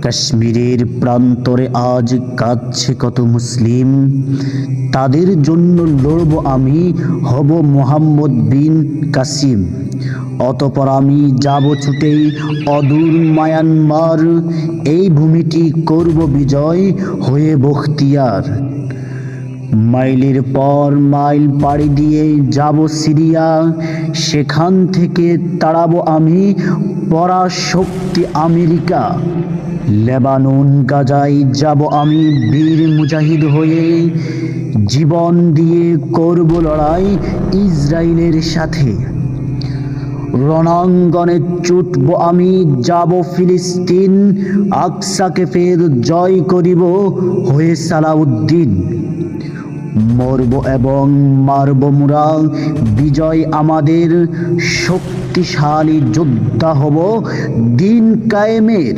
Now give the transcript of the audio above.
কাশ্মীরের প্রান্তরে আজ কাঁদছে কত মুসলিম, তাদের জন্য লড়ব আমি, হব মোহাম্মদ বিন কাসিম। অতঃপর আমি যাব ছুটেই অদূর মায়ানমার, এই ভূমিটি করব বিজয় হয়ে বখতিয়ার। মাইলের পর মাইল পাড়ি দিয়ে যাব সিরিয়া, সেখান থেকে তাড়াবো আমি পরাশক্তি আমেরিকা। লেবানন গাজায় যাব আমি বীর মুজাহিদ হয়ে, জীবন দিয়ে করব লড়াই ইসরায়েলের সাথে। রণাঙ্গনে ছুটব আমি, যাব ফিলিস্তিন, আকসাকে ফের জয় করিব হয়ে সালাউদ্দিন। মরব এবং মারব মোরা, বিজয় আমাদের, শক্তিশালী যোদ্ধা হব দিন কায়েমের।